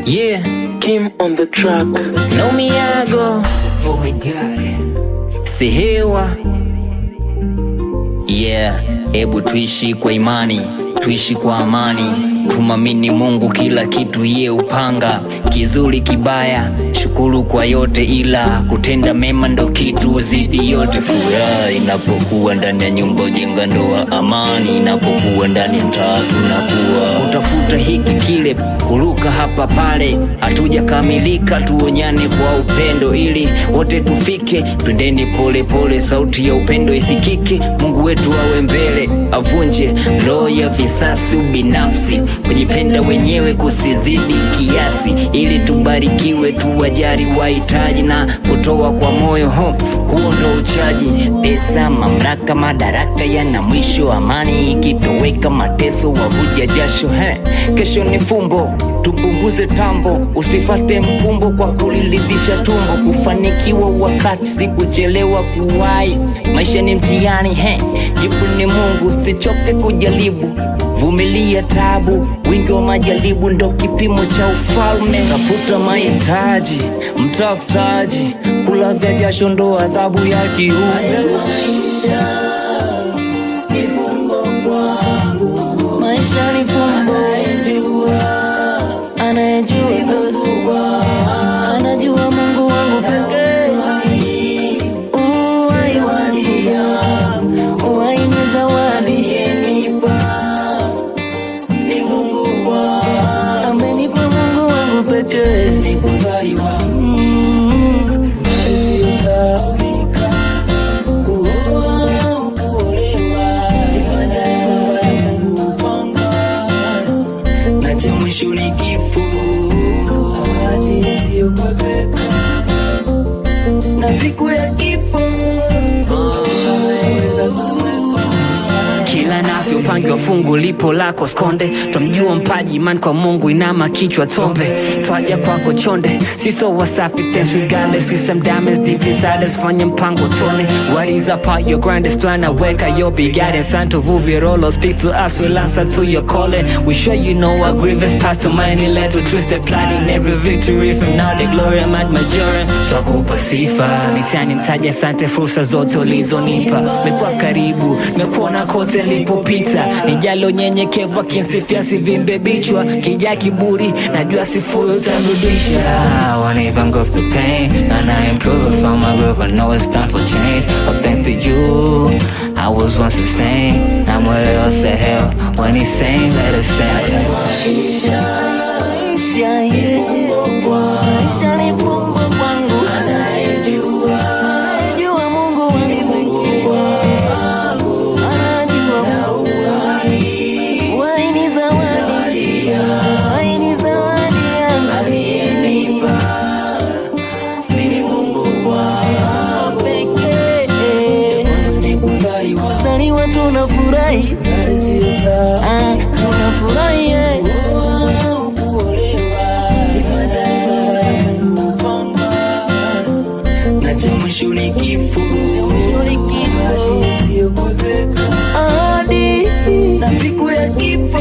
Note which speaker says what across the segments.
Speaker 1: Yeah,
Speaker 2: Kim on the track.
Speaker 1: no miago.
Speaker 2: Oh my God.
Speaker 1: Sihewa. Yeah, hebu tuishi kwa imani, tuishi kwa amani, tumamini Mungu, kila kitu ye upanga, kizuri kibaya, shukuru kwa yote, ila kutenda mema ndo kitu zidi yote. Furaha inapokuwa ndani ya nyumba, jenga ndoa, amani inapokuwa ndani ya mtaa, tunakuwa utafuta hiki kile, kuruka hapa pale, hatuja kamilika, tuonyane kwa upendo ili wote tufike, twendeni pole pole, sauti ya upendo isikike, Mungu wetu awe mbele, avunje roho ya visasi, ubinafsi, kujipenda wenyewe kusizidi kiasi, ili tubarikiwe, tuwajari wahitaji na kutoa kwa moyo. Huo ndo uchaji. Pesa, mamlaka, madaraka yana mwisho, amani ikitoweka, mateso wavuja jasho. Kesho ni fumbo, tupunguze tambo, usifate mkumbo kwa kulilizisha tumbo. Kufanikiwa wakati si kuchelewa kuwahi, maisha ni mtihani, jibu ni Mungu, usichoke kujaribu, vumilia tabu, wingi wa majaribu ndo kipimo cha ufalme. Tafuta mahitaji, mtafutaji, kulavya jasho ndo adhabu ya kiume. Maisha ni fumbo, anajua Mungu wangu pekee. Uhai ni zawadi, amenipa Mungu wangu pekee. Mwisho ni kifo, hadi isiyopepeka, na siku ya kifo
Speaker 3: kila nafsi upangi wa fungu lipo lako skonde, twamjua mpaji imani kwa Mungu, inama kichwa tombe, twaja kwako chonde, siso wasafi thanks regardless, see some diamonds deep inside us, fanya mpango tone, what is up all your grandest plan, aweka your big guidance, and to vuvi rolo, speak to us, we'll answer to your calling, we sure you know our grievous past to mine, let to twist the plan in every victory, from now the glory I'm at majoring, so akupa sifa, mitani mtaja asante, fursa zote ulizonipa, mekuwa karibu, mekuona kote nilipopita, nijalo nyenyekevu akinsifia sivimbe bichwa, kija kiburi najua sifuri utarudisha. I won't even go through pain, and I improve from my growth, I know it's time for change, but thanks to you I was once the same, now what else the hell, when he's saying let us say.
Speaker 1: Maisha ni fumbo kwangu, anajua Mungu wangu, uhai ni zawadi, uhai ni zawadi aliyenipa, ni Mungu wangu pekee. Kuzaliwa tunafurahi, tunafurahi, mwisho ni kifo, hadi na siku ya kifo,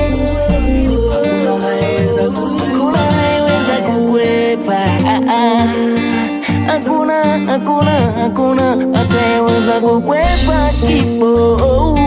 Speaker 1: hakuna anayeweza kukwepa, hakuna atayeweza kukwepa kifo.